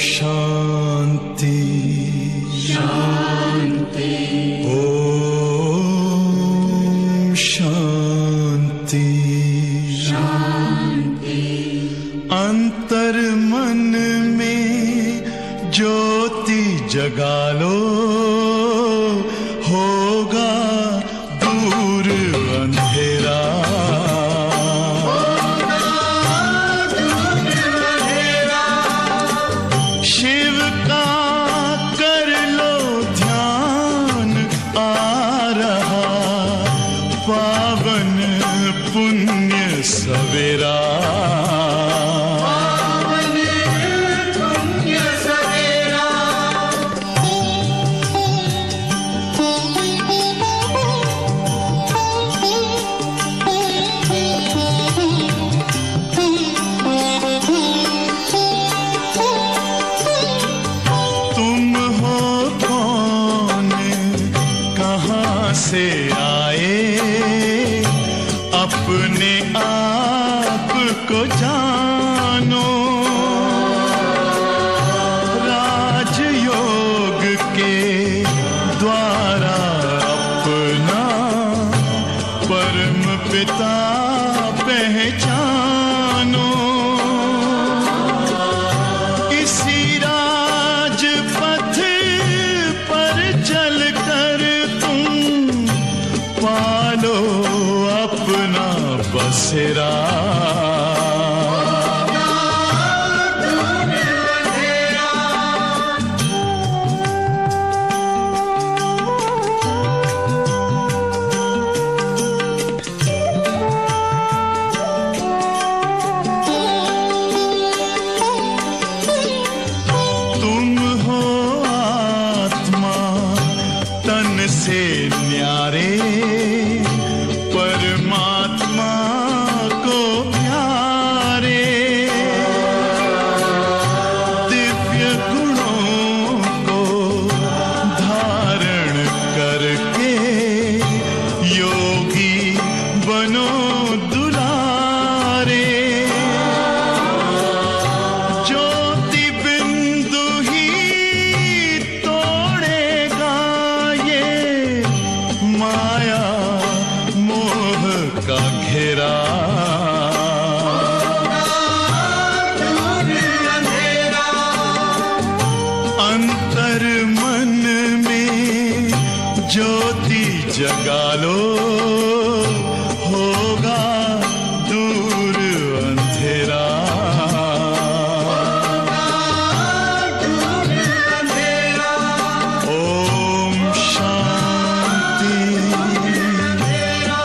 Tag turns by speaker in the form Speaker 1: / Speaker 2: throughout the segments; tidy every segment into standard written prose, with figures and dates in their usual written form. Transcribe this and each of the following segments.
Speaker 1: शांति शांति। ओम शांति शांति। अंतर मन में ज्योति जगा लो, होगा दूर अंधेरा। शिव का कर लो ध्यान, आ रहा पावन पुण्य सवेरा। से आए अपने आप को जानो, राजयोग के द्वारा अपना परम पिता पहचानो। इसी राजपथ पर चलकर पालो अपना बसेरा। तुम हो आत्मा तन से न्यारे, परमात्मा को प्यारे। दिव्य गुणों को धारण करके योगी बनो दुलारे। ज्योति बिंदु ही तोड़ेगा ये माया मोह का घेरा। अंतर मन में ज्योति जगा लो, होगा दूर अंधेरा। ओम शांति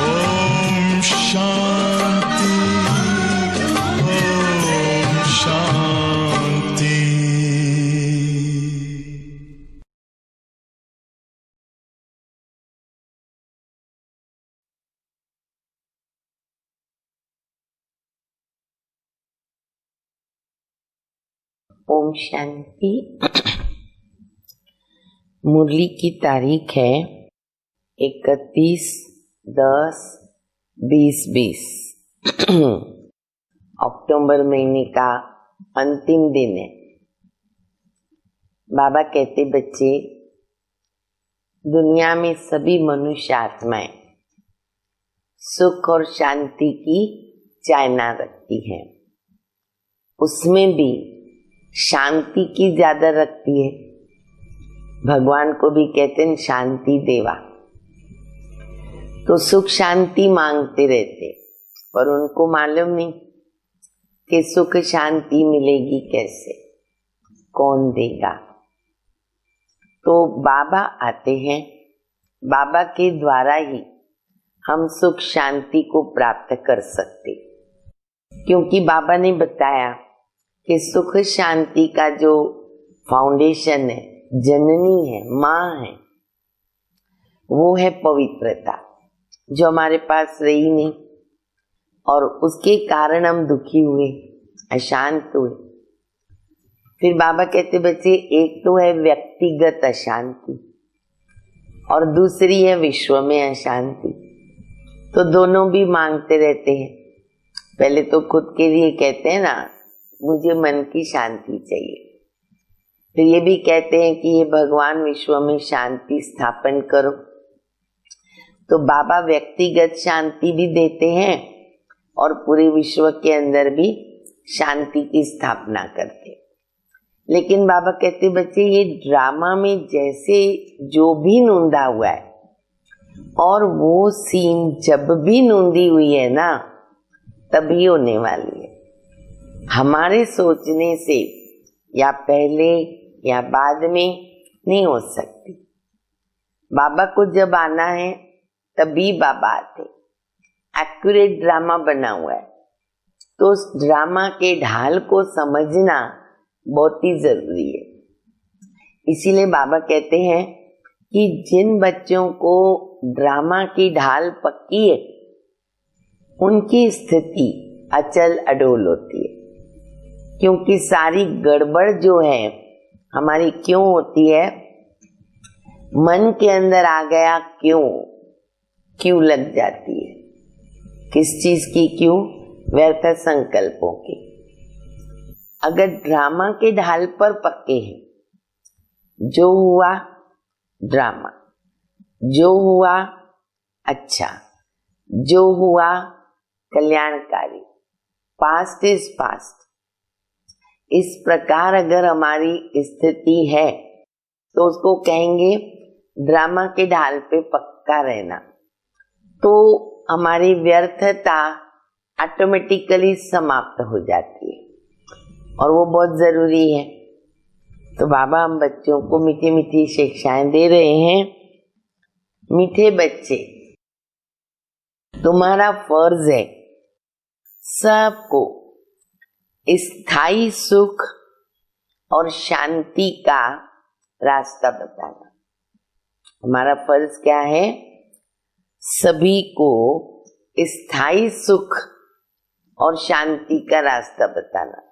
Speaker 1: ओम शांति ओम शांति।
Speaker 2: ओम शांति। मुरली की तारीख है 31/10/2020। अक्टूबर महीने का अंतिम दिन है। बाबा कहते, बच्चे, दुनिया में सभी मनुष्य आत्माएं सुख और शांति की चाहना रखती है, उसमें भी शांति की ज्यादा रखती है। भगवान को भी कहते हैं शांति देवा। तो सुख शांति मांगते रहते, पर उनको मालूम नहीं कि सुख शांति मिलेगी कैसे, कौन देगा। तो बाबा आते हैं, बाबा के द्वारा ही हम सुख शांति को प्राप्त कर सकते, क्योंकि बाबा ने बताया कि सुख शांति का जो फाउंडेशन है, जननी है, माँ है, वो है पवित्रता, जो हमारे पास रही नहीं और उसके कारण हम दुखी हुए, अशांत हुए। फिर बाबा कहते, बच्चे, एक तो है व्यक्तिगत अशांति और दूसरी है विश्व में अशांति। तो दोनों भी मांगते रहते हैं। पहले तो खुद के लिए कहते हैं ना, मुझे मन की शांति चाहिए, फिर ये भी कहते हैं कि ये भगवान विश्व में शांति स्थापन करो। तो बाबा व्यक्तिगत शांति भी देते हैं और पूरे विश्व के अंदर भी शांति की स्थापना करते। लेकिन बाबा कहते बच्चे ये ड्रामा में जैसे जो भी नूंदा हुआ है और वो सीन जब भी नूंदी हुई है ना तभी होने वाली है। हमारे सोचने से या पहले या बाद में नहीं हो सकती। बाबा को जब आना है तभी बाबा आते। एक्यूरेट ड्रामा बना हुआ है तो उस ड्रामा के ढाल को समझना बहुत ही जरूरी है। इसीलिए बाबा कहते हैं कि जिन बच्चों को ड्रामा की ढाल पक्की है उनकी स्थिति अचल अडोल होती है, क्योंकि सारी गड़बड़ जो है हमारी क्यों होती है, मन के अंदर आ गया क्यों लग जाती है। किस चीज की क्यों? व्यर्थ संकल्पों की। अगर ड्रामा के ढाल पर पक्के हैं, जो हुआ ड्रामा, जो हुआ अच्छा, जो हुआ कल्याणकारी, पास्ट इज पास्ट, इस प्रकार अगर हमारी स्थिति है तो उसको कहेंगे ड्रामा के ढाल पे पक्का रहना। तो हमारी व्यर्थता ऑटोमेटिकली समाप्त हो जाती है और वो बहुत जरूरी है। तो बाबा हम बच्चों को मीठी मीठी शिक्षाएं दे रहे हैं। मीठे बच्चे, तुम्हारा फर्ज है सबको स्थायी सुख और शांति का रास्ता बताना। हमारा फर्ज क्या है? सभी को स्थायी सुख और शांति का रास्ता बताना।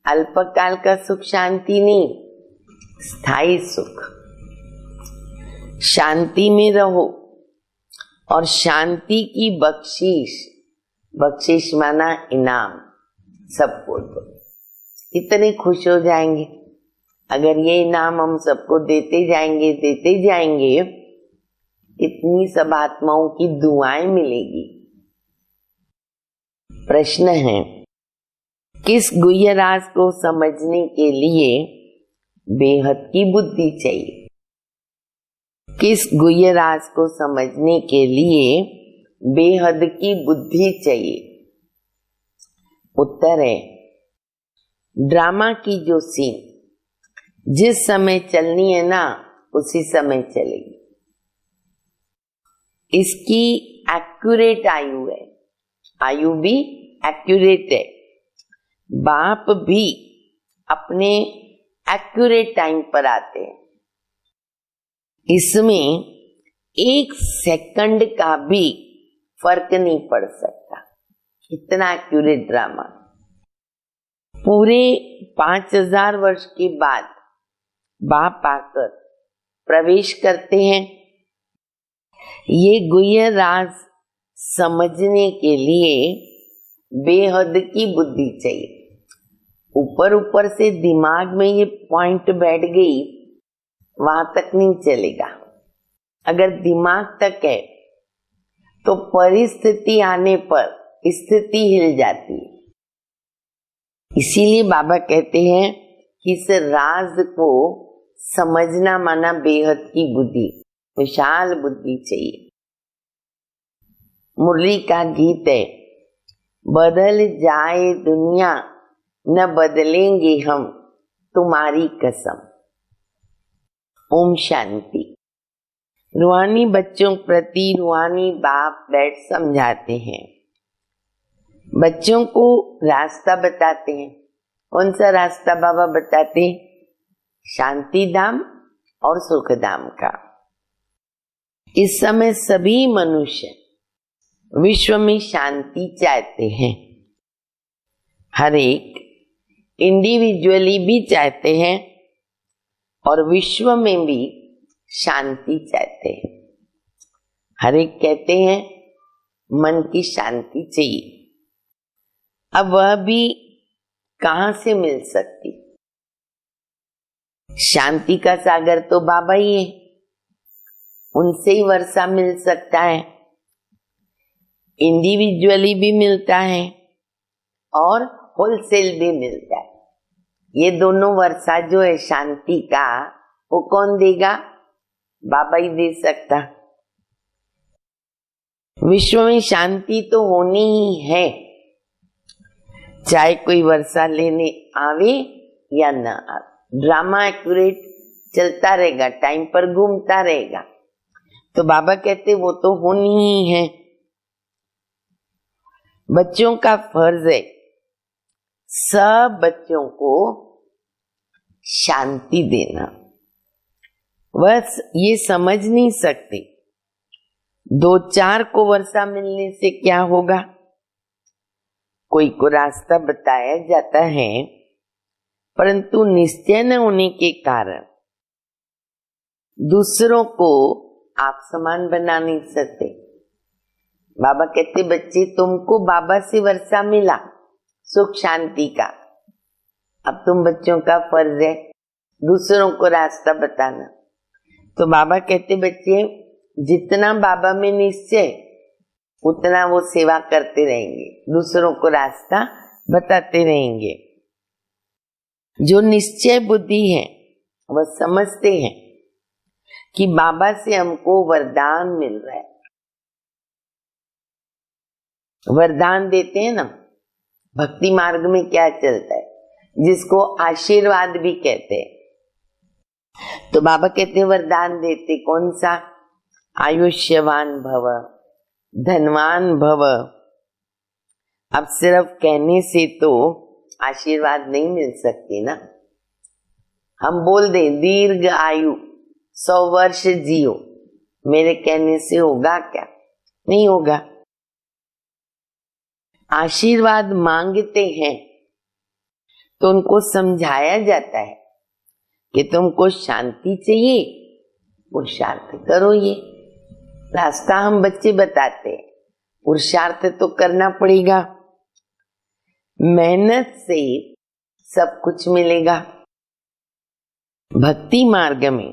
Speaker 2: अल्पकाल का सुख शांति नहीं, स्थायी सुख। शांति में रहो और शांति की बख्शीश माना इनाम सबको दो। कितने खुश हो जाएंगे अगर ये इनाम हम सबको देते जाएंगे। कितनी सब आत्माओं की दुआएं मिलेगी। प्रश्न है, किस गुह्य राज को समझने के लिए बेहद की बुद्धि चाहिए? किस गुह्य राज को समझने के लिए बेहद की बुद्धि चाहिए? उत्तर है, ड्रामा की जो सीन जिस समय चलनी है ना उसी समय चलेगी। इसकी एक्यूरेट आयु है, आयु भी एक्यूरेट है। बाप भी अपने एक्यूरेट टाइम पर आते हैं। इसमें 1 सेकंड का भी फर्क नहीं पड़ सकता। इतना एक्यूरेट ड्रामा। पूरे 5000 वर्ष के बाद बाप आकर प्रवेश करते हैं। ये गुह्य राज समझने के लिए बेहद की बुद्धि चाहिए। ऊपर से दिमाग में ये पॉइंट बैठ गई, वहां तक नहीं चलेगा। अगर दिमाग तक है तो परिस्थिति आने पर स्थिति हिल जाती है। इसीलिए बाबा कहते हैं कि इस राज को समझना माना बेहद की बुद्धि, विशाल बुद्धि चाहिए। मुरली का गीत है, बदल जाए दुनिया न बदलेंगे हम तुम्हारी कसम। ओम शांति। रूहानी बच्चों प्रति रूहानी बाप बैठ समझाते हैं, बच्चों को रास्ता बताते हैं। कौन सा रास्ता बाबा बताते हैं? शांति धाम और सुख धाम का। इस समय सभी मनुष्य विश्व में शांति चाहते हैं। हर एक इंडिविजुअली भी चाहते हैं और विश्व में भी शांति चाहते हैं। हर एक कहते हैं मन की शांति चाहिए। अब वह भी कहां से मिल सकती? शांति का सागर तो बाबा ही है, उनसे ही वर्षा मिल सकता है। इंडिविजुअली भी मिलता है और होलसेल भी मिलता है। ये दोनों वर्षा जो है शांति का, वो कौन देगा? बाबा ही दे सकता। विश्व में शांति तो होनी ही है, चाहे कोई वर्षा लेने आवे या न आवे। ड्रामा एक्यूरेट चलता रहेगा, टाइम पर घूमता रहेगा। तो बाबा कहते वो तो होनी ही है। बच्चों का फर्ज है सब बच्चों को शांति देना। बस ये समझ नहीं सकते, 2-4 को वर्षा मिलने से क्या होगा। कोई को रास्ता बताया जाता है, परंतु निश्चय न होने के कारण दूसरों को आप समान बना नहीं सकते। बाबा कहते बच्चे तुमको बाबा से वर्षा मिला सुख शांति का, अब तुम बच्चों का फर्ज है दूसरों को रास्ता बताना। तो बाबा कहते बच्चे जितना बाबा में निश्चय उतना वो सेवा करते रहेंगे, दूसरों को रास्ता बताते रहेंगे। जो निश्चय बुद्धि है वह समझते हैं कि बाबा से हमको वरदान मिल रहा है। वरदान देते हैं ना, भक्ति मार्ग में क्या चलता है, जिसको आशीर्वाद भी कहते हैं। तो बाबा कहते हैं वरदान देते, कौन सा? आयुष्यवान भव, धनवान भव। अब सिर्फ कहने से तो आशीर्वाद नहीं मिल सकती ना। हम बोल दें दीर्घ आयु 100 वर्ष जियो, मेरे कहने से होगा क्या? नहीं होगा। आशीर्वाद मांगते हैं तो उनको समझाया जाता है कि तुमको शांति चाहिए, पुरुषार्थ करो। ये रास्ता हम बच्चे बताते हैं, पुरुषार्थ तो करना पड़ेगा, मेहनत से सब कुछ मिलेगा। भक्ति मार्ग में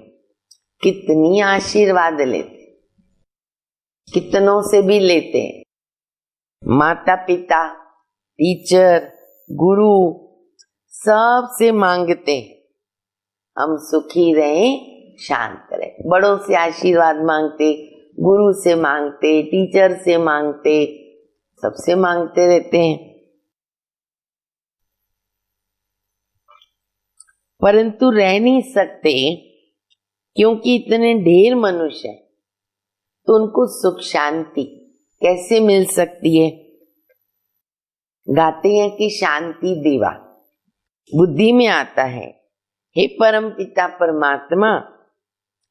Speaker 2: कितनी आशीर्वाद लेते, कितनों से भी लेते हैं, माता पिता, टीचर, गुरु, सब से मांगते हैं हम सुखी रहें, शांत रहें। बड़ों से आशीर्वाद मांगते, गुरु से मांगते, टीचर से मांगते, सबसे मांगते रहते हैं। परंतु रह नहीं सकते क्योंकि इतने ढेर मनुष्य हैं, तो उनको सुख शांति कैसे मिल सकती है? गाते हैं कि शांति देवा, बुद्धि में आता है, हे परम पिता परमात्मा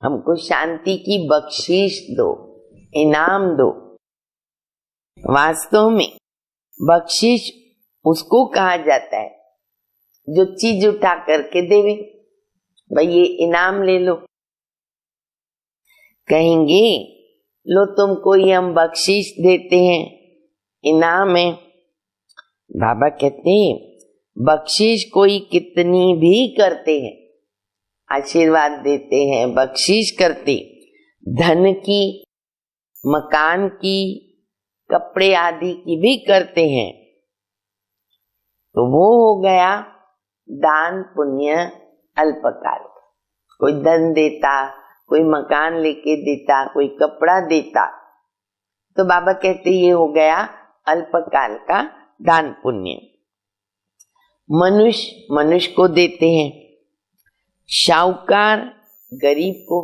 Speaker 2: हमको शांति की बख्शीश दो, इनाम दो। वास्तव में बख्शीश उसको कहा जाता है जो चीज उठा करके देवे। भाई ये इनाम ले लो, कहेंगे लो तुमको ये हम बख्शीश देते हैं, इनाम है। बाबा कहते हैं बख्शीश कोई कितनी भी करते हैं, आशीर्वाद देते हैं, बख्शीश करते, धन की, मकान की, कपड़े आदि की भी करते हैं, तो वो हो गया दान पुण्य अल्पकाल। कोई धन देता, कोई मकान लेके देता, कोई कपड़ा देता, तो बाबा कहते ये हो गया अल्पकाल का दान पुण्य। मनुष्य को देते हैं, शाहूकार गरीब को,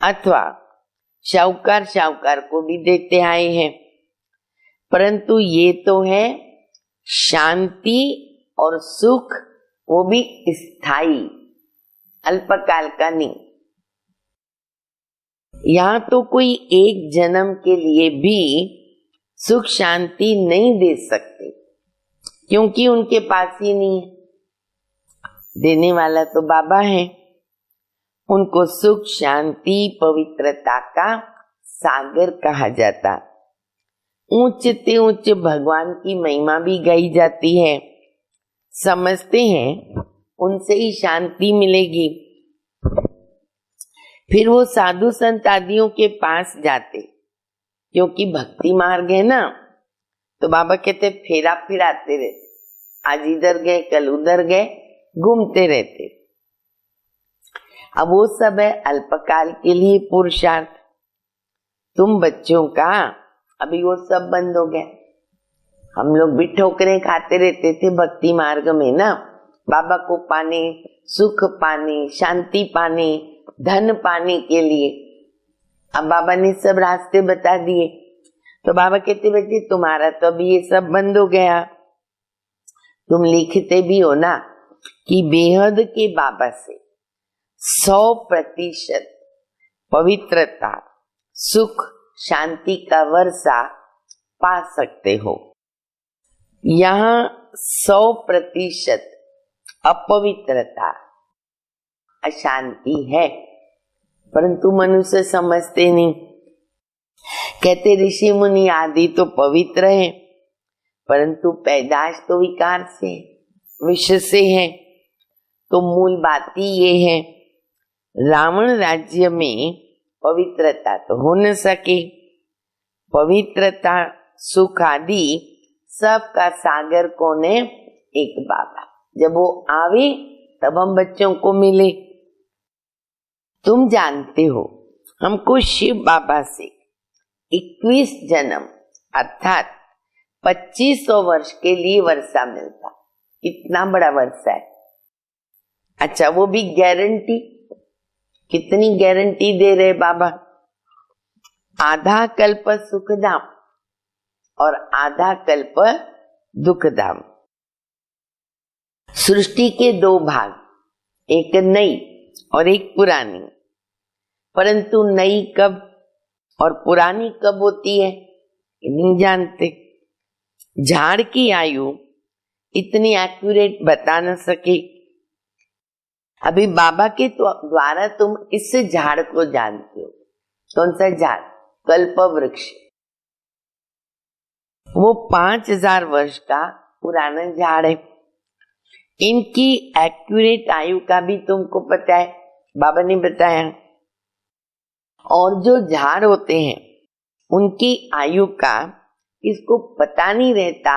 Speaker 2: अथवा शाहूकार को भी देते आए हैं। परंतु ये तो है शांति और सुख, वो भी स्थायी, अल्पकाल का नहीं। यहाँ तो कोई एक जन्म के लिए भी सुख शांति नहीं दे सकते, क्योंकि उनके पास ही नहीं है। देने वाला तो बाबा है। उनको सुख शांति पवित्रता का सागर कहा जाता। ऊंच ते ऊंच भगवान की महिमा भी गाई जाती है। समझते हैं उनसे ही शांति मिलेगी, फिर वो साधु संत आदियों के पास जाते, क्योंकि भक्ति मार्ग है ना, तो बाबा कहते फेरा फिराते रहते, आज इधर गए कल उधर गए, घूमते रहते। अब वो सब है अल्पकाल के लिए पुरुषार्थ। तुम बच्चों का अभी वो सब बंद हो गया। हम लोग भी ठोकरें खाते रहते थे भक्ति मार्ग में ना, बाबा को पाने, सुख पाने, शांति पाने, धन पाने के लिए। अब बाबा ने सब रास्ते बता दिए, तो बाबा कहते बेटे तुम्हारा तो अभी ये सब बंद हो गया। तुम लिखते भी हो ना कि बेहद के बाबा से 100% पवित्रता, सुख, शांति का वर्षा पा सकते हो। यहाँ 100% अपवित्रता, अशांति है, परंतु मनुष्य समझते नहीं। कहते ऋषि मुनि आदि तो पवित्र है, परंतु पैदाश तो विकार से, विष से है। तो मूल बात ही ये है, रावण राज्य में पवित्रता तो हो न सके। पवित्रता, सुख आदि सबका सागर कौन है? एक बाबा। जब वो आवे तब हम बच्चों को मिले। तुम जानते हो हमको शिव बाबा से 21 जन्म अर्थात 2500 वर्ष के लिए वर्षा मिलता। कितना बड़ा वर्षा है। अच्छा, वो भी गारंटी। कितनी गारंटी दे रहे बाबा? आधा कल्प सुखधाम और आधा कल्प दुखधाम। सृष्टि के दो भाग, एक नई और एक पुरानी। परंतु नई कब और पुरानी कब होती है नहीं जानते। झाड़ की आयु इतनी एक्यूरेट बता न सके। अभी बाबा के द्वारा तुम इस झाड़ को जानते हो। कौन सा झाड़? कल्प वृक्ष। वो 5000 वर्ष का पुराना झाड़ है। इनकी एक्यूरेट आयु का भी तुमको पता है, बाबा ने बताया। और जो झाड़ होते हैं उनकी आयु का इसको पता नहीं रहता,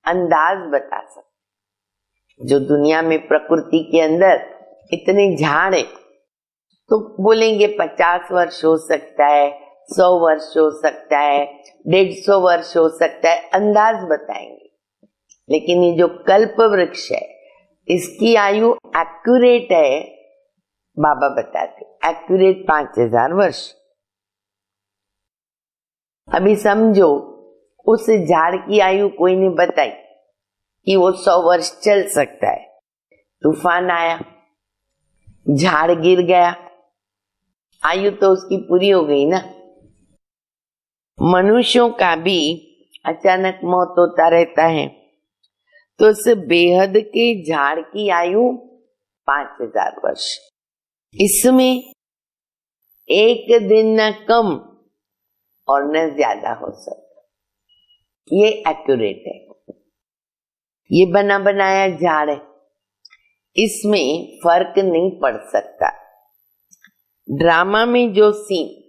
Speaker 2: अंदाज बता सकते। जो दुनिया में प्रकृति के अंदर इतने झाड़ है, तो बोलेंगे 50 वर्ष हो सकता है, 100 वर्ष हो सकता है, 150 वर्ष हो सकता है, अंदाज बताएंगे। लेकिन ये जो कल्प वृक्ष है इसकी आयु एक्यूरेट है, बाबा बताते एक्यूरेट 5000 वर्ष। अभी समझो उस झाड़ की आयु कोई ने बताई कि वो 100 वर्ष चल सकता है। तूफान आया, झाड़ गिर गया, आयु तो उसकी पूरी हो गई ना। मनुष्यों का भी अचानक मौत होता रहता है, तो उस बेहद के झाड़ की आयु 5000 वर्ष। इसमें एक दिन न कम और न ज्यादा हो सकता। ये एक्यूरेट है। ये बना बनाया झाड़ है, इसमें फर्क नहीं पड़ सकता। ड्रामा में जो सीन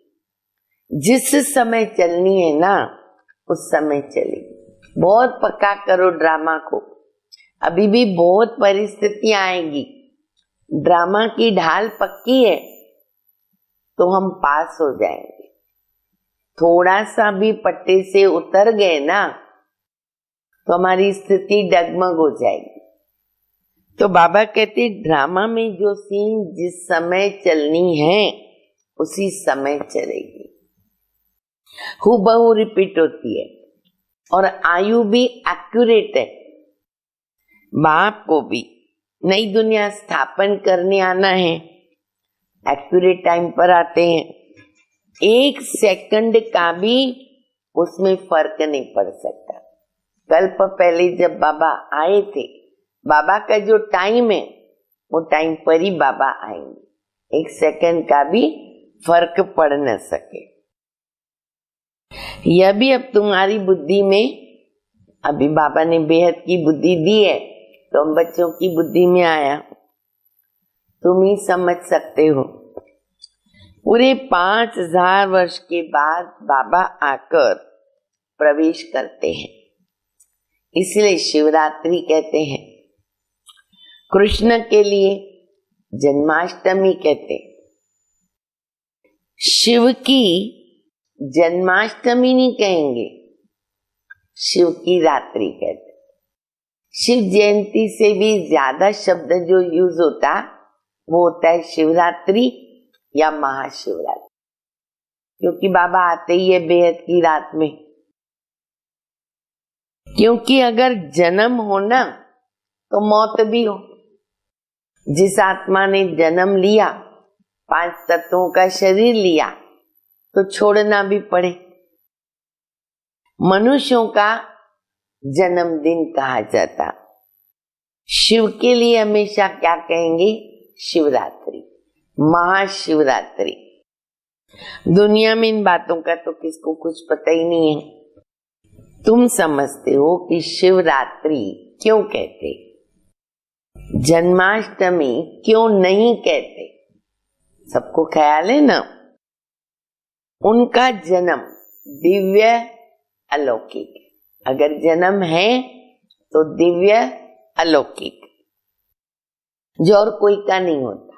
Speaker 2: जिस समय चलनी है ना उस समय चलेगी। बहुत पक्का करो ड्रामा को। अभी भी बहुत परिस्थितियां आएंगी। ड्रामा की ढाल पक्की है तो हम पास हो जाएंगे। थोड़ा सा भी पट्टे से उतर गए ना तो हमारी स्थिति डगमग हो जाएगी। तो बाबा कहते ड्रामा में जो सीन जिस समय चलनी है उसी समय चलेगी। हूबहू रिपीट होती है और आयु भी एक्यूरेट है। बाप को भी नई दुनिया स्थापन करने आना है, एक्यूरेट टाइम पर आते हैं। 1 सेकंड का भी उसमें फर्क नहीं पड़ सकता। कल्प पहले जब बाबा आए थे, बाबा का जो टाइम है वो टाइम पर ही बाबा आएंगे। 1 सेकंड का भी फर्क पड़ न सके। यह भी अब तुम्हारी बुद्धि में, अभी बाबा ने बेहद की बुद्धि दी है तो हम बच्चों की बुद्धि में आया। तुम ही समझ सकते हो। पूरे 5000 वर्ष के बाद बाबा आकर प्रवेश करते हैं, इसलिए शिवरात्रि कहते हैं। कृष्ण के लिए जन्माष्टमी कहते हैं। शिव की जन्माष्टमी नहीं कहेंगे, शिव की रात्रि कहते। शिव जयंती से भी ज्यादा शब्द जो यूज होता वो होता है शिवरात्रि या महाशिवरात्रि, क्योंकि बाबा आते ही है बेहद की रात में। क्योंकि अगर जन्म हो ना तो मौत भी हो। जिस आत्मा ने जन्म लिया, 5 तत्वों का शरीर लिया, तो छोड़ना भी पड़े। मनुष्यों का जन्मदिन कहा जाता। शिव के लिए हमेशा क्या कहेंगे? शिवरात्रि, महाशिवरात्रि। दुनिया में इन बातों का तो किसको कुछ पता ही नहीं है। तुम समझते हो कि शिवरात्रि क्यों कहते, जन्माष्टमी क्यों नहीं कहते? सबको ख्याल है ना? उनका जन्म दिव्य अलौकिक, अगर जन्म है तो दिव्य अलौकिक, जो और कोई का नहीं होता।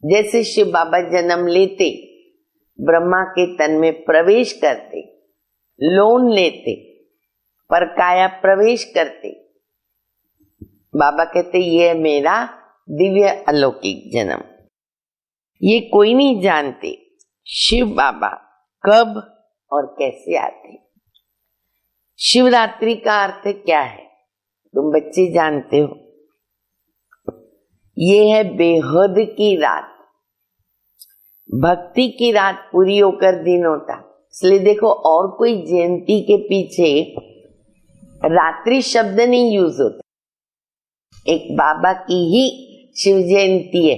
Speaker 2: जैसे शिव बाबा जन्म लेते, ब्रह्मा के तन में प्रवेश करते, लोन लेते, पर काया प्रवेश करते, बाबा कहते ये मेरा दिव्य अलौकिक जन्म। ये कोई नहीं जानते शिव बाबा कब और कैसे आते। शिवरात्रि का अर्थ क्या है? तुम बच्चे जानते हो, ये है बेहद की रात, भक्ति की रात पूरी होकर दिन होता। इसलिए देखो, और कोई जयंती के पीछे रात्रि शब्द नहीं यूज होता। एक बाबा की ही शिव जयंती है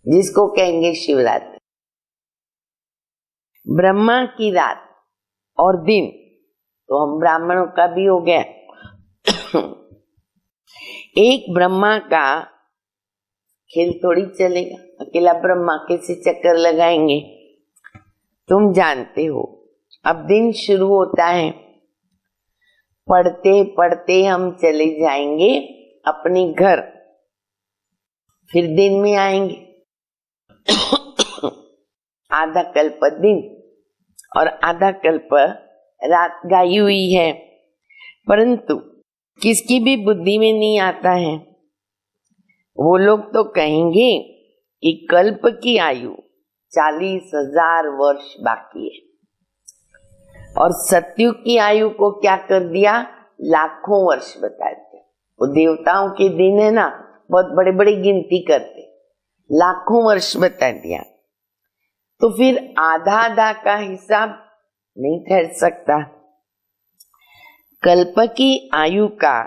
Speaker 2: जिसको कहेंगे शिवरात्रि। ब्रह्मा की रात और दिन तो हम ब्राह्मणों का भी हो गया। एक ब्रह्मा का खेल थोड़ी चलेगा, अकेला ब्रह्मा कैसे चक्कर लगाएंगे? तुम जानते हो, अब दिन शुरू होता है, पढ़ते पढ़ते हम चले जाएंगे अपने घर, फिर दिन में आएंगे। आधा कल्प दिन और आधा कल्प रात गाई हुई है, परंतु किसकी भी बुद्धि में नहीं आता है। वो लोग तो कहेंगे कि कल्प की आयु 40,000 वर्ष बाकी है, और सतयुग की आयु को क्या कर दिया? लाखों वर्ष बता दिया। वो देवताओं के दिन है ना, बहुत बड़े बड़े गिनती करते, लाखों वर्ष बता दिया। तो फिर आधा आधा का हिसाब नहीं ठहर सकता। कल्प की आयु का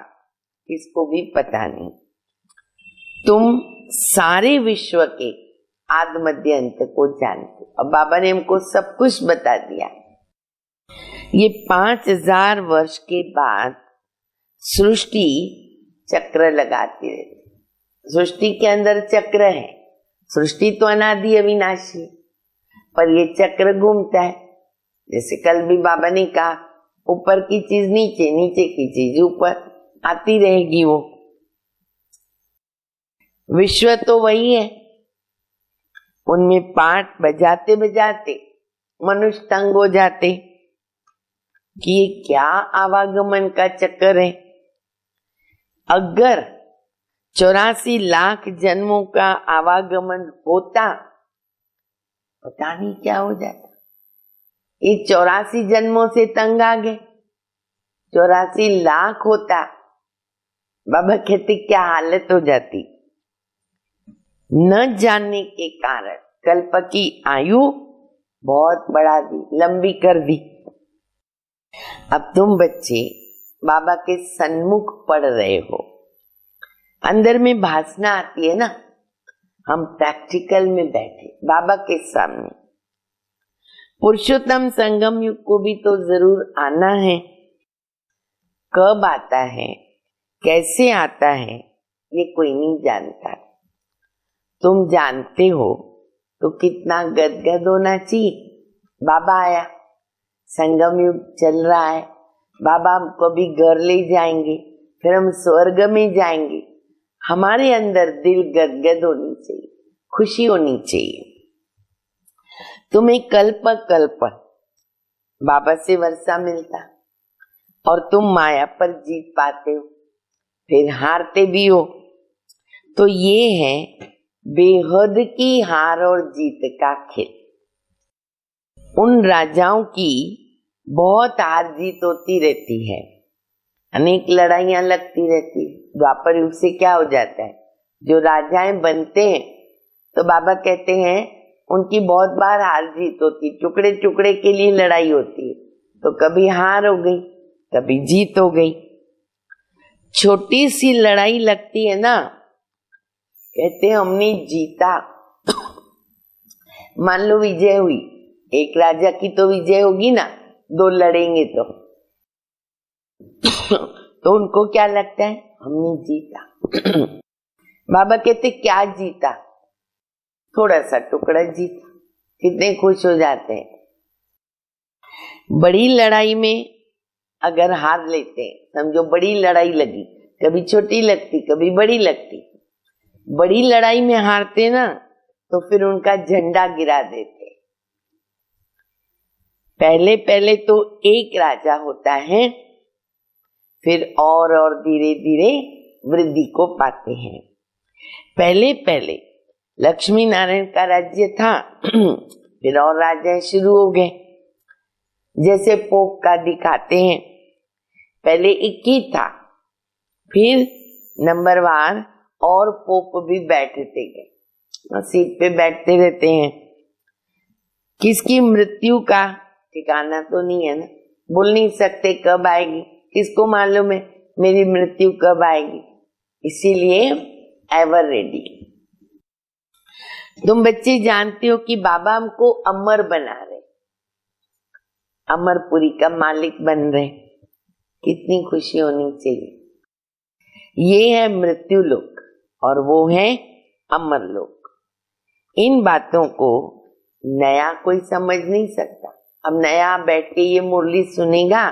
Speaker 2: किसको भी पता नहीं। तुम सारे विश्व के आदि मध्य अंत को जानते हो। अब बाबा ने हमको सब कुछ बता दिया। ये 5000 वर्ष के बाद सृष्टि चक्र लगाती रहती। सृष्टि के अंदर चक्र है। सृष्टि तो अनादि अविनाशी, पर ये चक्र घूमता है। जैसे कल भी बाबा ने कहा, ऊपर की चीज नीचे, नीचे की चीज ऊपर, आती रहेगी वो। विश्व तो वही है। उनमें पाठ बजाते बजाते मनुष्य तंग हो जाते कि ये क्या आवागमन का चक्कर है। अगर 84 लाख जन्मों का आवागमन होता, पता नहीं क्या हो जाता। ये 84 जन्मों से तंग आ गए। 84 लाख होता, बाबा कहते क्या हालत हो जाती। न जानने के कारण कल्प की आयु बहुत बढ़ा दी, लंबी कर दी। अब तुम बच्चे बाबा के सन्मुख पढ़ रहे हो, अंदर में भासना आती है ना। हम प्रैक्टिकल में बैठे बाबा के सामने। पुरुषोत्तम संगम युग को भी तो जरूर आना है। कब आता है, कैसे आता है, ये कोई नहीं जानता। तुम जानते हो तो कितना गदगद होना चाहिए। बाबा आया, संगम युग चल रहा है, बाबा हमको भी घर ले जाएंगे, फिर हम स्वर्ग में जाएंगे। हमारे अंदर दिल गदगद होनी चाहिए, खुशी होनी चाहिए। तुम्हें कल्प कल्प बाबा से वर्षा मिलता और तुम माया पर जीत पाते हो, फिर हारते भी हो। तो ये है बेहद की हार और जीत का खेल। उन राजाओं की बहुत हार जीत होती रहती है, अनेक लड़ाइयां लगती रहती है। द्वापर युग से क्या हो जाता है, जो राजाएं बनते हैं तो बाबा कहते हैं उनकी बहुत बार हार जीत होती, टुकड़े टुकड़े के लिए लड़ाई होती है। तो कभी हार हो गई, कभी जीत हो गई। छोटी सी लड़ाई लगती है ना, कहते हैं हमने जीता। मान लो विजय हुई, एक राजा की तो विजय होगी ना, दो लड़ेंगे तो उनको क्या लगता है, हमने जीता। बाबा कहते क्या जीता, थोड़ा सा टुकड़ा जीता, कितने खुश हो जाते हैं। बड़ी लड़ाई में अगर हार लेते हैं, समझो बड़ी लड़ाई लगी, कभी छोटी लगती कभी बड़ी लगती, बड़ी लड़ाई में हारते ना तो फिर उनका झंडा गिरा देते। पहले पहले तो एक राजा होता है, फिर और धीरे धीरे वृद्धि को पाते हैं। पहले पहले लक्ष्मी नारायण का राज्य था, फिर और राजा शुरू हो गए। जैसे पोप का दिखाते हैं, पहले 21 था, फिर नंबरवार और पोप भी बैठते गए, सीट पे बैठते रहते हैं। किसकी मृत्यु का ठिकाना तो नहीं है ना, बोल नहीं सकते कब आएगी, किसको मालूम है मेरी मृत्यु कब आएगी। इसीलिए एवर रेडी। तुम बच्चे जानते हो कि बाबा हमको अमर बना रहे, अमरपुरी का मालिक बन रहे, कितनी खुशी होनी चाहिए। ये है मृत्यु लोक और वो है अमर लोक। इन बातों को नया कोई समझ नहीं सकता। अब नया बैठ के ये मुरली सुनेगा,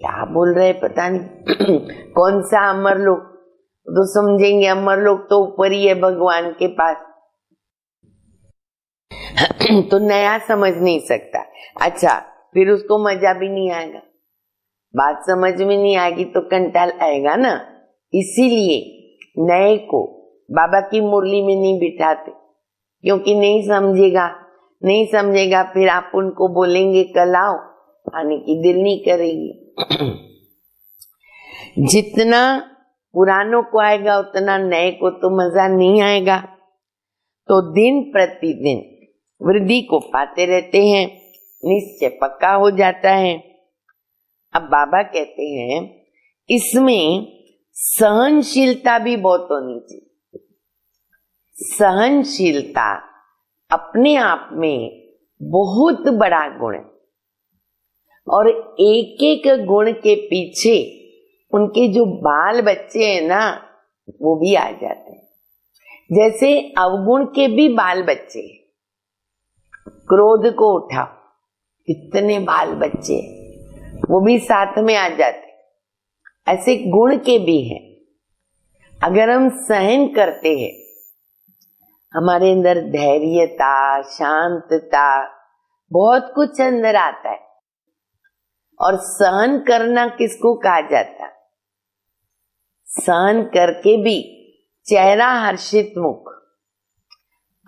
Speaker 2: क्या बोल रहे पता नहीं कौन सा अमर लोक, तो समझेंगे अमर लोक तो ऊपर ही है भगवान के पास। तो नया समझ नहीं सकता। अच्छा, फिर उसको मजा भी नहीं आएगा, बात समझ में नहीं आएगी तो कंटाल आएगा ना। इसीलिए नए को बाबा की मुरली में नहीं बिठाते, क्योंकि नहीं समझेगा फिर आप उनको बोलेंगे कल आओ, आने की दिल नहीं करेगी। जितना पुरानों को आएगा उतना नए को तो मजा नहीं आएगा। तो दिन प्रतिदिन वृद्धि को पाते रहते हैं, निश्चय पक्का हो जाता है। अब बाबा कहते हैं इसमें सहनशीलता भी बहुत होनी चाहिए। सहनशीलता अपने आप में बहुत बड़ा गुण है, और एक एक गुण के पीछे उनके जो बाल बच्चे हैं ना वो भी आ जाते हैं। जैसे अवगुण के भी बाल बच्चे, क्रोध को उठाओ, कितने बाल बच्चे वो भी साथ में आ जाते। ऐसे गुण के भी हैं। अगर हम सहन करते हैं, हमारे अंदर धैर्यता, शांतता, बहुत कुछ अंदर आता है। और सहन करना किसको कहा जाता है? सहन करके भी चेहरा हर्षित मुख,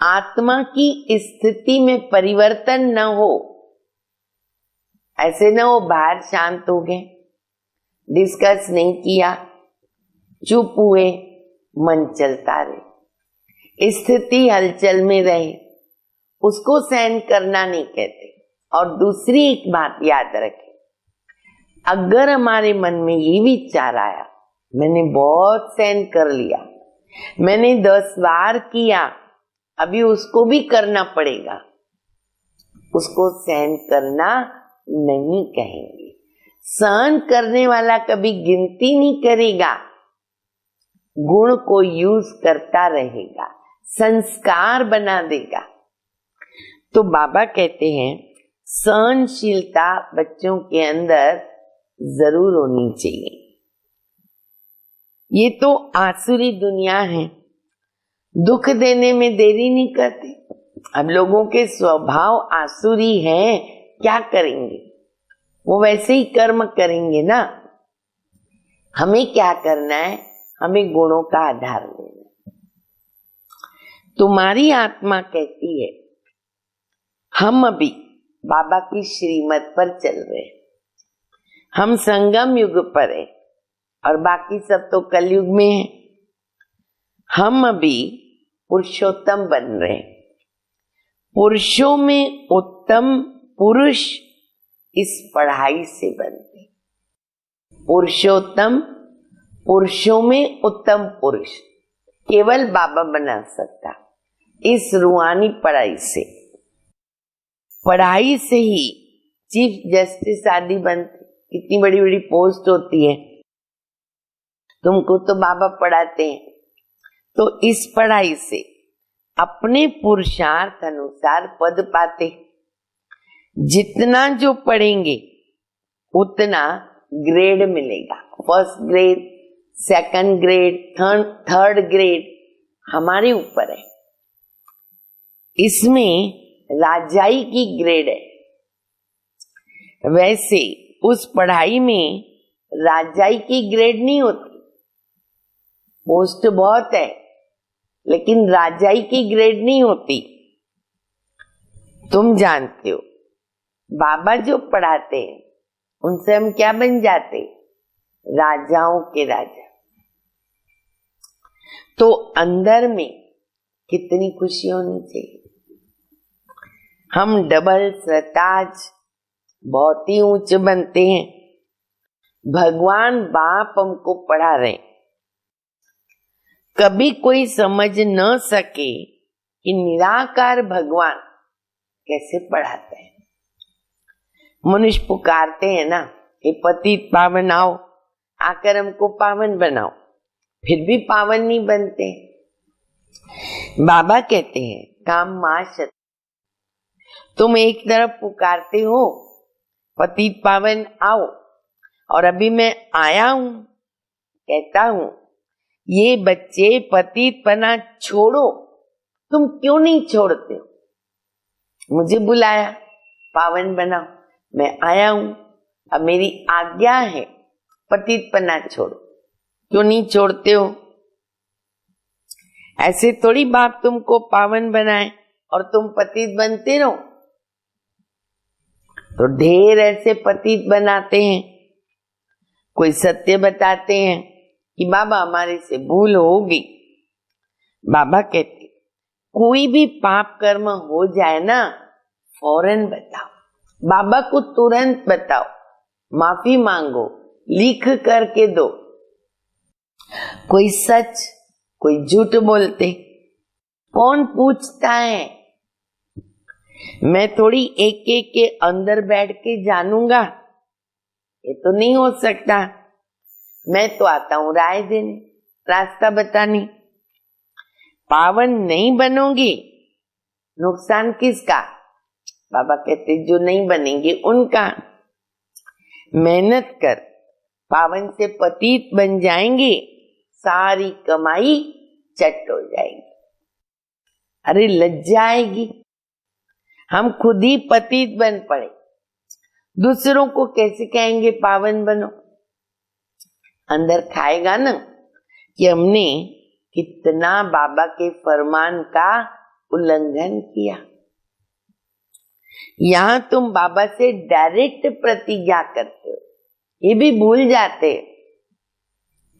Speaker 2: आत्मा की स्थिति में परिवर्तन न हो। ऐसे न हो बाहर शांत हो गए, डिस्कस नहीं किया, चुप हुए, मन चलता रहे, स्थिति हलचल में रहे, उसको सहन करना नहीं कहते। और दूसरी एक बात याद रखें, अगर हमारे मन में ये विचार आया मैंने बहुत सहन कर लिया, मैंने 10 बार किया, अभी उसको भी करना पड़ेगा, उसको सहन करना नहीं कहेंगे। सहन करने वाला कभी गिनती नहीं करेगा, गुण को यूज करता रहेगा, संस्कार बना देगा। तो बाबा कहते हैं सहनशीलता बच्चों के अंदर जरूर होनी चाहिए। ये तो आसुरी दुनिया है, दुख देने में देरी नहीं करते। अब लोगों के स्वभाव आसुरी है, क्या करेंगे, वो वैसे ही कर्म करेंगे ना। हमें क्या करना है, हमें गुणों का आधार लेना है। तुम्हारी आत्मा कहती है हम अभी बाबा की श्रीमत पर चल रहे हैं, हम संगम युग पर है और बाकी सब तो कलयुग में है। हम अभी पुरुषोत्तम बन रहे हैं। पुरुषों में उत्तम पुरुष इस पढ़ाई से बनते। पुरुषोत्तम, पुरुषों में उत्तम पुरुष केवल बाबा बना सकता, इस रूहानी पढ़ाई से। पढ़ाई से ही चीफ जस्टिस आदि बनते, कितनी बड़ी बड़ी पोस्ट होती है। तुमको तो बाबा पढ़ाते हैं, तो इस पढ़ाई से अपने पुरुषार्थ अनुसार पद पाते। जितना जो पढ़ेंगे उतना ग्रेड मिलेगा, first grade, second grade, third grade हमारे ऊपर है। इसमें राजाई की ग्रेड है। वैसे उस पढ़ाई में राजाई की ग्रेड नहीं होती, पोस्ट बहुत है लेकिन राजाई की ग्रेड नहीं होती। तुम जानते हो बाबा जो पढ़ाते हैं उनसे हम क्या बन जाते, राजाओं के राजा। तो अंदर में कितनी खुशी होनी चाहिए। हम डबल सरताज बहुत ही ऊंचे बनते हैं। भगवान बाप हमको पढ़ा रहे, कभी कोई समझ न सके कि निराकार भगवान कैसे पढ़ाते हैं। मनुष्य पुकारते हैं ना कि पतित पावन आओ, आकर हमको पावन बनाओ, फिर भी पावन नहीं बनते। बाबा कहते हैं काम माशत, तुम एक तरफ पुकारते हो पतित पावन आओ, और अभी मैं आया हूं, कहता हूं ये बच्चे पतित पना छोड़ो, तुम क्यों नहीं छोड़ते हो। मुझे बुलाया पावन बनाओ, मैं आया हूं, अब मेरी आज्ञा है पतित पना छोड़ो, क्यों नहीं छोड़ते हो। ऐसे थोड़ी बाप तुमको पावन बनाए और तुम पतित बनते रहो। तो ढेर ऐसे पतित बनाते हैं। कोई सत्य बताते हैं कि बाबा हमारे से भूल हो गई। बाबा कहते कोई भी पाप कर्म हो जाए ना, फौरन बताओ, बाबा को तुरंत बताओ, माफी मांगो, लिख करके दो। कोई सच कोई झूठ बोलते, कौन पूछता है। मैं थोड़ी एक एक के अंदर बैठ के जानूंगा, ये तो नहीं हो सकता। मैं तो आता हूं राय देने, रास्ता बताने। पावन नहीं बनोगी, नुकसान किसका। बाबा कहते जो नहीं बनेंगे उनका। मेहनत कर, पावन से पतित बन जाएंगे, सारी कमाई चट हो जाएगी। अरे लज्जा आएगी, हम खुद ही पतित बन पड़े, दूसरों को कैसे कहेंगे पावन बनो। अंदर खाएगा ना कि हमने कितना बाबा के फरमान का उल्लंघन किया। यहां तुम बाबा से डायरेक्ट प्रतिज्ञा करते हो, ये भी भूल जाते।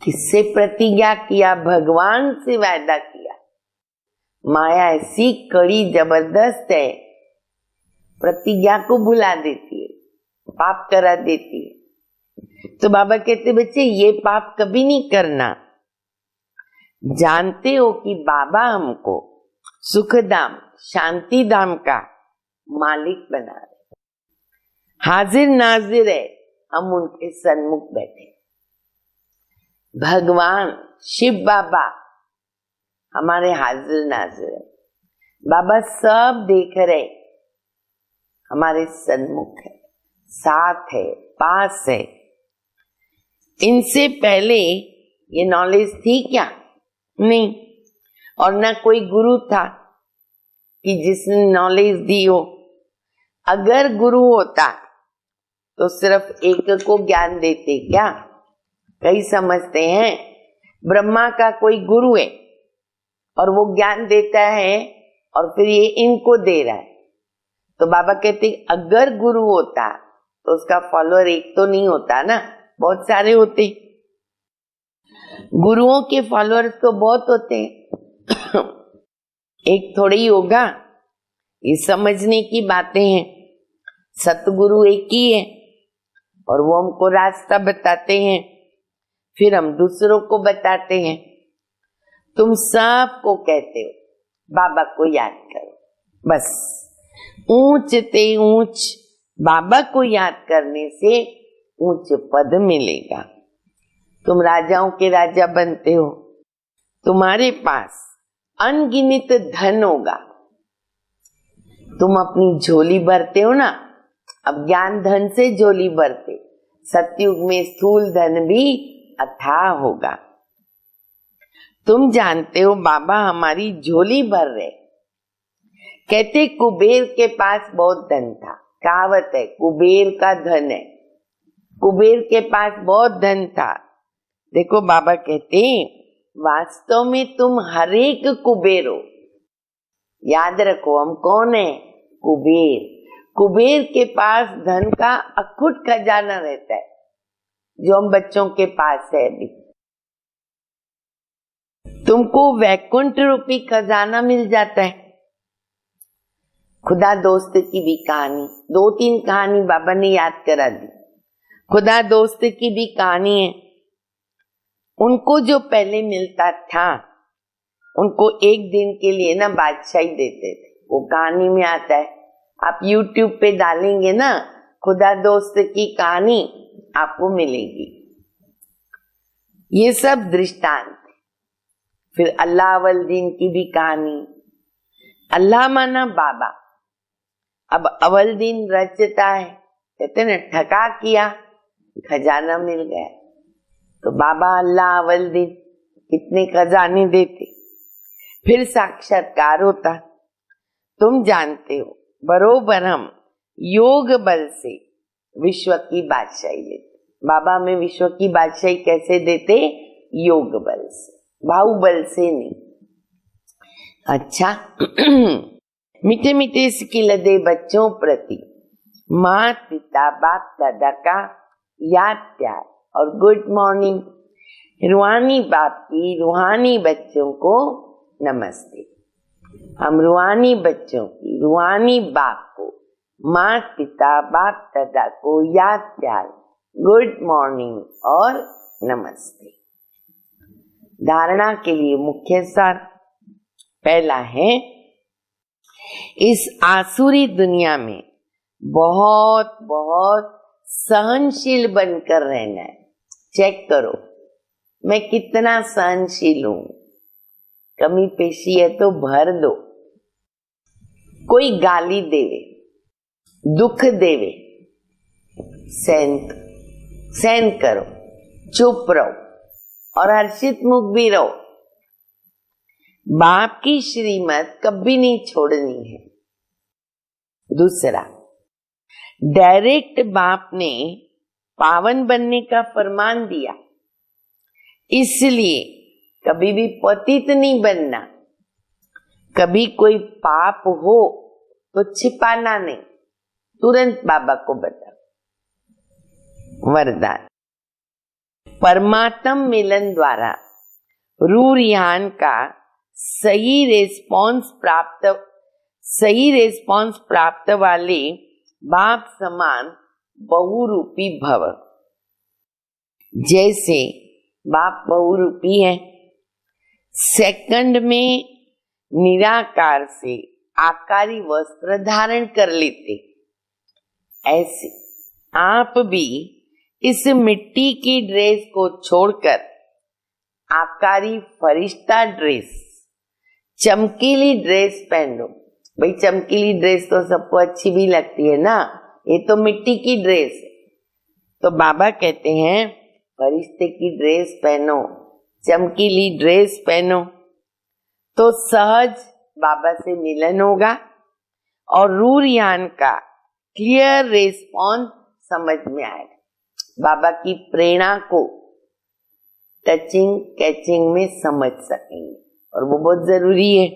Speaker 2: किससे प्रतिज्ञा किया, भगवान से वायदा किया। माया ऐसी कड़ी जबरदस्त है, प्रतिज्ञा को भुला देती है, पाप करा देती है। तो बाबा कहते बच्चे ये पाप कभी नहीं करना। जानते हो कि बाबा हमको सुखधाम शांति धाम का मालिक बना रहे, हाजिर नाजिर है, हम उनके सन्मुख बैठे। भगवान शिव बाबा हमारे हाजिर नाजिर है। बाबा सब देख रहे, हमारे सन्मुख है, साथ है, पास है। इनसे पहले ये नॉलेज थी क्या? नहीं। और ना कोई गुरु था कि जिसने नॉलेज दी हो। अगर गुरु होता तो सिर्फ एक को ज्ञान देते क्या? कई समझते हैं ब्रह्मा का कोई गुरु है और वो ज्ञान देता है और फिर ये इनको दे रहा है। तो बाबा कहते अगर गुरु होता तो उसका फॉलोअर एक तो नहीं होता ना, बहुत सारे होते। गुरुओं के फॉलोअर्स तो बहुत होते हैं, एक थोड़ी ही होगा। ये समझने की बातें हैं। सतगुरु एक ही है और वो हमको रास्ता बताते हैं, फिर हम दूसरों को बताते हैं। तुम सबको कहते हो बाबा को याद करो, बस ऊंच ते ऊंच बाबा को याद करने से ऊंच पद मिलेगा। तुम राजाओं के राजा बनते हो, तुम्हारे पास अनगिनत धन होगा, तुम अपनी झोली भरते हो ना। अब ज्ञान धन से झोली भरते, सतयुग में स्थूल धन भी अथाह होगा। तुम जानते हो बाबा हमारी झोली भर रहे। कहते कुबेर के पास बहुत धन था, कहावत है कुबेर का धन है, कुबेर के पास बहुत धन था। देखो बाबा कहते वास्तव में तुम हर एक कुबेर हो। याद रखो हम कौन है? कुबेर। कुबेर के पास धन का अखुट खजाना रहता है, जो हम बच्चों के पास है अभी। तुमको वैकुंठ रूपी खजाना मिल जाता है। खुदा दोस्त की भी कहानी, 2-3 कहानी बाबा ने याद करा दी। खुदा दोस्त की भी कहानी है। उनको जो पहले मिलता था उनको एक दिन के लिए ना बादशाही देते थे। वो कहानी में आता है, आप YouTube पे डालेंगे ना खुदा दोस्त की कहानी, आपको मिलेगी। ये सब दृष्टांत। फिर अल्लाह अवलदीन की भी कहानी। अल्लाह माना बाबा। अब अवलदीन रचता है, कहते ना ठगा किया, खजाना मिल गया। तो बाबा अल्लाह अवलदीन कितने खजाने देते। फिर साक्षात्कार होता। तुम जानते हो बरोबर हम योग बल से विश्व की बादशाही लेते। बाबा हमें विश्व की बादशाही कैसे देते? योग बल से, बाहुबल से नहीं। अच्छा मीठे मीठे स्किल दे बच्चों प्रति माँ पिता बाप दादा का याद प्यार और गुड मॉर्निंग। रूहानी बाप की रूहानी बच्चों को नमस्ते। हम रूहानी बच्चों की रूहानी बाप को, माँ पिता बाप दादा को याद प्यार, गुड मॉर्निंग और नमस्ते। धारणा के लिए मुख्य सार पहला है, इस आसुरी दुनिया में बहुत बहुत सहनशील बनकर रहना है। चेक करो मैं कितना सहनशील हूं। कमी पेशी है तो भर दो। कोई गाली देवे, दुख देवे, सहन करो, चुप रहो और हर्षित मुख भी रहो। बाप की श्रीमत कभी नहीं छोड़नी है। दूसरा, डायरेक्ट बाप ने पावन बनने का फरमान दिया, इसलिए कभी भी पतित नहीं बनना। कभी कोई पाप हो तो छिपाना नहीं, तुरंत बाबा को बता। वरदान, परमात्म मिलन द्वारा रूरियान का सही रेस्पॉन्स प्राप्त वाले बाप समान बहुरूपी भव। जैसे बाप बहुरूपी है, सेकंड में निराकार से आकारी वस्त्र धारण कर लेते, ऐसे आप भी इस मिट्टी की ड्रेस को छोड़कर आकारी फरिश्ता ड्रेस, चमकीली ड्रेस पहनो। भाई चमकीली ड्रेस तो सबको अच्छी भी लगती है ना, ये तो मिट्टी की ड्रेस है। तो बाबा कहते हैं फरिश्ते की ड्रेस पहनो, चमकीली ड्रेस पहनो, तो सहज बाबा से मिलन होगा और रूरयान का क्लियर रिस्पॉन्स समझ में आएगा। बाबा की प्रेरणा को टचिंग कैचिंग में समझ सकेंगे, और वो बहुत जरूरी है,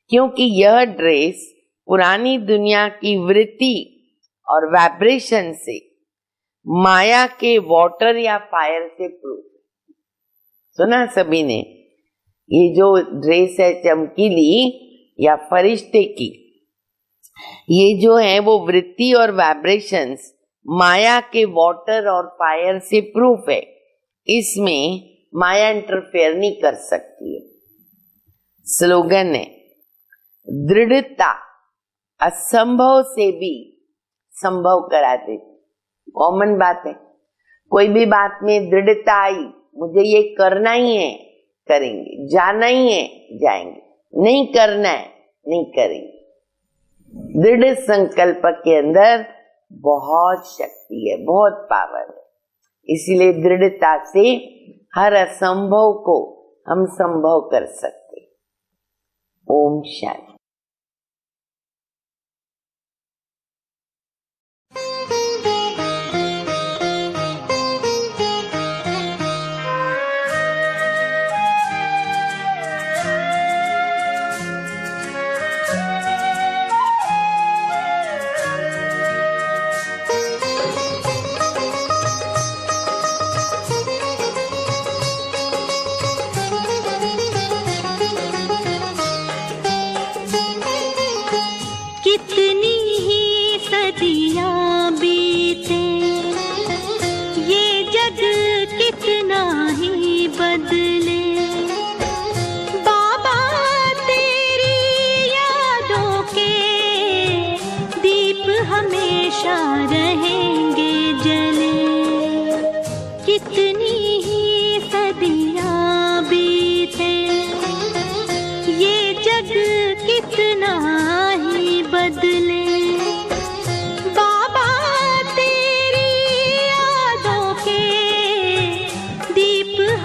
Speaker 2: क्योंकि यह ड्रेस पुरानी दुनिया की वृत्ति और वाइब्रेशन से, माया के वाटर या फायर से प्रूफ। सुना सभी ने, ये जो ड्रेस है चमकीली या फरिश्ते की, ये जो है वो वृत्ति और वाइब्रेशंस माया के वाटर और फायर से प्रूफ है। इसमें माया इंटरफेयर नहीं कर सकती है। स्लोगन है दृढ़ता असंभव से भी संभव करा देती। कॉमन बात है, कोई भी बात में दृढ़ता आई, मुझे ये करना ही है, करेंगे, जाना ही है, जाएंगे, नहीं करना है, नहीं करेंगे। दृढ़ संकल्प के अंदर बहुत शक्ति है, बहुत पावर है। इसीलिए दृढ़ता से हर असंभव को हम संभव कर सकते। ओम शांति।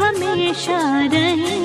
Speaker 3: हमेशा रहे।